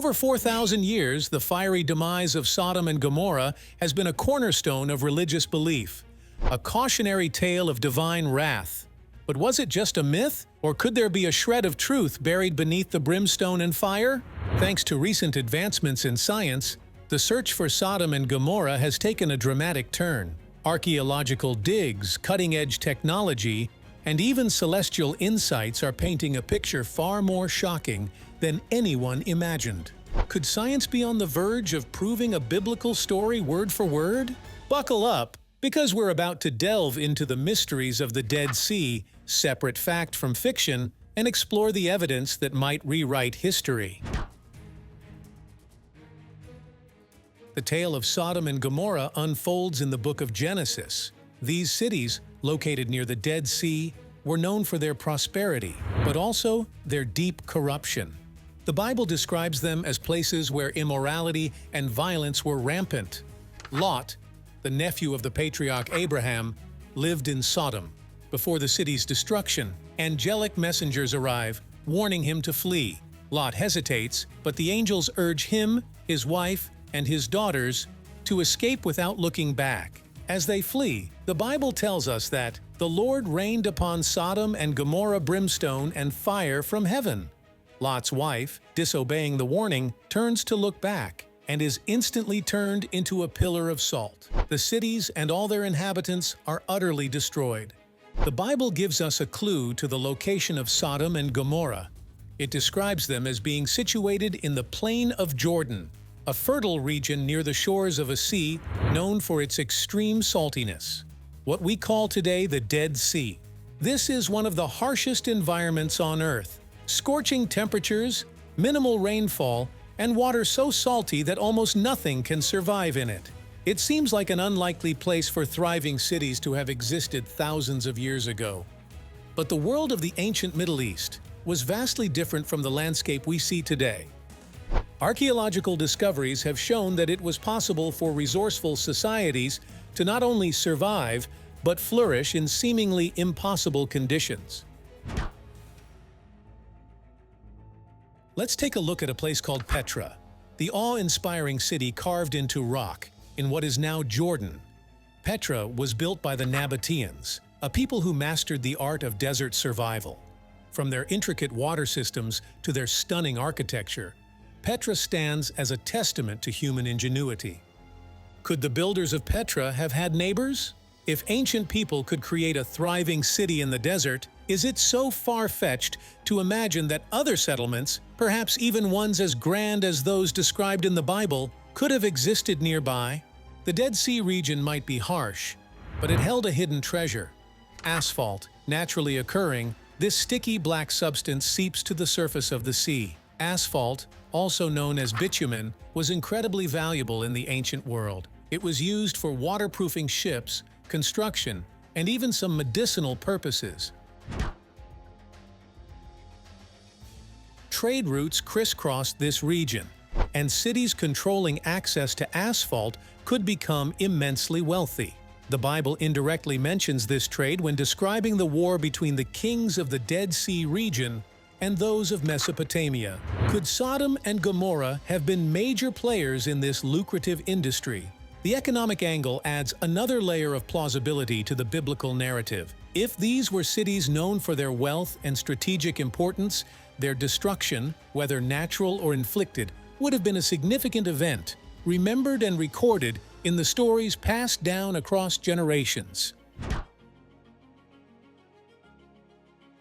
over 4,000 years, the fiery demise of Sodom and Gomorrah has been a cornerstone of religious belief, a cautionary tale of divine wrath. But was it just a myth, or could there be a shred of truth buried beneath the brimstone and fire? Thanks to recent advancements in science, the search for Sodom and Gomorrah has taken a dramatic turn. Archaeological digs, cutting-edge technology, and even celestial insights are painting a picture far more shocking than anyone imagined. Could science be on the verge of proving a biblical story word for word? Buckle up, because we're about to delve into the mysteries of the Dead Sea, separate fact from fiction, and explore the evidence that might rewrite history. The tale of Sodom and Gomorrah unfolds in the book of Genesis. These cities, located near the Dead Sea, were known for their prosperity, but also their deep corruption. The Bible describes them as places where immorality and violence were rampant. Lot, the nephew of the patriarch Abraham, lived in Sodom. Before the city's destruction, angelic messengers arrive, warning him to flee. Lot hesitates, but the angels urge him, his wife, and his daughters to escape without looking back. As they flee, the Bible tells us that the Lord rained upon Sodom and Gomorrah brimstone and fire from heaven. Lot's wife, disobeying the warning, turns to look back and is instantly turned into a pillar of salt. The cities and all their inhabitants are utterly destroyed. The Bible gives us a clue to the location of Sodom and Gomorrah. It describes them as being situated in the plain of Jordan, a fertile region near the shores of a sea known for its extreme saltiness, what we call today the Dead Sea. This is one of the harshest environments on Earth. Scorching temperatures, minimal rainfall, and water so salty that almost nothing can survive in it. It seems like an unlikely place for thriving cities to have existed thousands of years ago. But the world of the ancient Middle East was vastly different from the landscape we see today. Archaeological discoveries have shown that it was possible for resourceful societies to not only survive, but flourish in seemingly impossible conditions. Let's take a look at a place called Petra, the awe-inspiring city carved into rock in what is now Jordan. Petra was built by the Nabateans, a people who mastered the art of desert survival. From their intricate water systems to their stunning architecture, Petra stands as a testament to human ingenuity. Could the builders of Petra have had neighbors? If ancient people could create a thriving city in the desert, is it so far-fetched to imagine that other settlements, perhaps even ones as grand as those described in the Bible, could have existed nearby? The Dead Sea region might be harsh, but it held a hidden treasure. Asphalt, naturally occurring, this sticky black substance seeps to the surface of the sea. Asphalt, also known as bitumen, was incredibly valuable in the ancient world. It was used for waterproofing ships, construction, and even some medicinal purposes. Trade routes crisscrossed this region, and cities controlling access to asphalt could become immensely wealthy. The Bible indirectly mentions this trade when describing the war between the kings of the Dead Sea region and those of Mesopotamia. Could Sodom and Gomorrah have been major players in this lucrative industry? The economic angle adds another layer of plausibility to the biblical narrative. If these were cities known for their wealth and strategic importance, their destruction, whether natural or inflicted, would have been a significant event, remembered and recorded in the stories passed down across generations.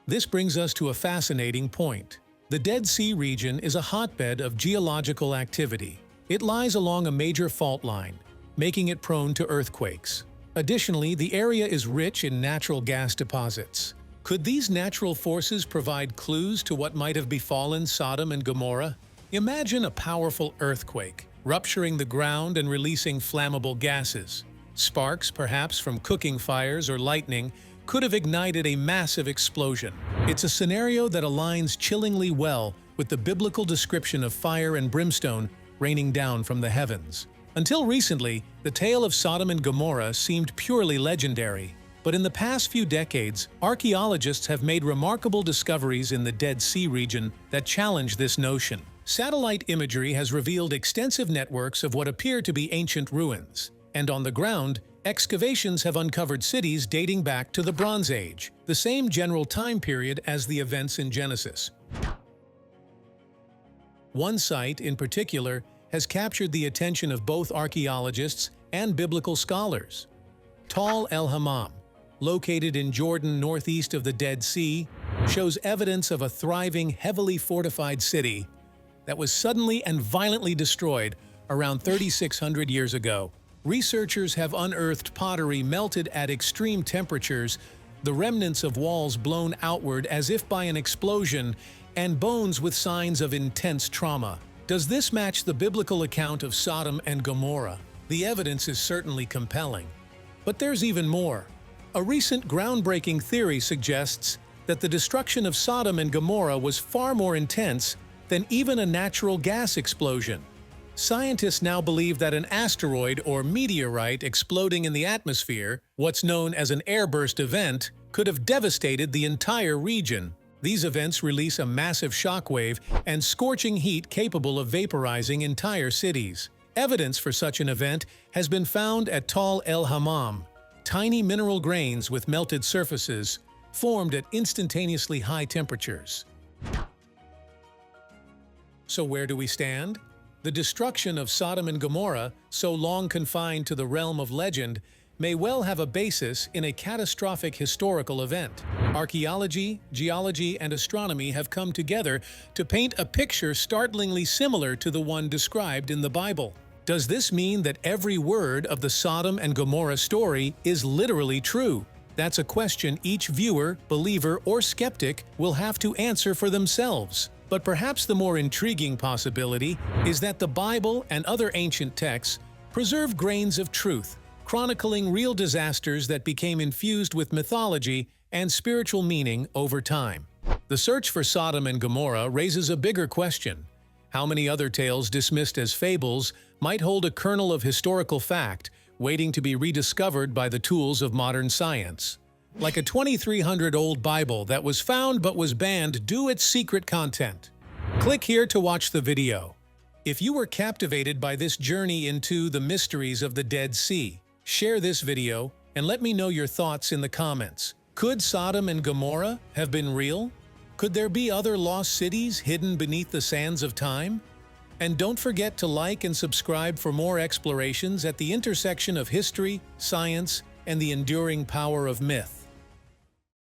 This brings us to a fascinating point. The Dead Sea region is a hotbed of geological activity. It lies along a major fault line, making it prone to earthquakes. Additionally, the area is rich in natural gas deposits. Could these natural forces provide clues to what might have befallen Sodom and Gomorrah? Imagine a powerful earthquake, rupturing the ground and releasing flammable gases. Sparks, perhaps from cooking fires or lightning, could have ignited a massive explosion. It's a scenario that aligns chillingly well with the biblical description of fire and brimstone raining down from the heavens. Until recently, the tale of Sodom and Gomorrah seemed purely legendary. But in the past few decades, archaeologists have made remarkable discoveries in the Dead Sea region that challenge this notion. Satellite imagery has revealed extensive networks of what appear to be ancient ruins, and on the ground, excavations have uncovered cities dating back to the Bronze Age, the same general time period as the events in Genesis. One site, in particular, has captured the attention of both archaeologists and biblical scholars. Tall el-Hammam, located in Jordan northeast of the Dead Sea, shows evidence of a thriving, heavily fortified city that was suddenly and violently destroyed around 3,600 years ago. Researchers have unearthed pottery melted at extreme temperatures, the remnants of walls blown outward as if by an explosion, and bones with signs of intense trauma. Does this match the biblical account of Sodom and Gomorrah? The evidence is certainly compelling. But there's even more. A recent groundbreaking theory suggests that the destruction of Sodom and Gomorrah was far more intense than even a natural gas explosion. Scientists now believe that an asteroid or meteorite exploding in the atmosphere, what's known as an airburst event, could have devastated the entire region. These events release a massive shockwave and scorching heat capable of vaporizing entire cities. Evidence for such an event has been found at Tall el-Hammam. Tiny mineral grains with melted surfaces formed at instantaneously high temperatures. So where do we stand? The destruction of Sodom and Gomorrah, so long confined to the realm of legend, may well have a basis in a catastrophic historical event. Archaeology, geology, and astronomy have come together to paint a picture startlingly similar to the one described in the Bible. Does this mean that every word of the Sodom and Gomorrah story is literally true? That's a question each viewer, believer, or skeptic will have to answer for themselves. But perhaps the more intriguing possibility is that the Bible and other ancient texts preserve grains of truth, chronicling real disasters that became infused with mythology and spiritual meaning over time. The search for Sodom and Gomorrah raises a bigger question. How many other tales dismissed as fables might hold a kernel of historical fact, waiting to be rediscovered by the tools of modern science? Like a 2,300-old Bible that was found but was banned due to its secret content. Click here to watch the video. If you were captivated by this journey into the mysteries of the Dead Sea, share this video and let me know your thoughts in the comments. Could Sodom and Gomorrah have been real? Could there be other lost cities hidden beneath the sands of time? And don't forget to like and subscribe for more explorations at the intersection of history, science, and the enduring power of myth.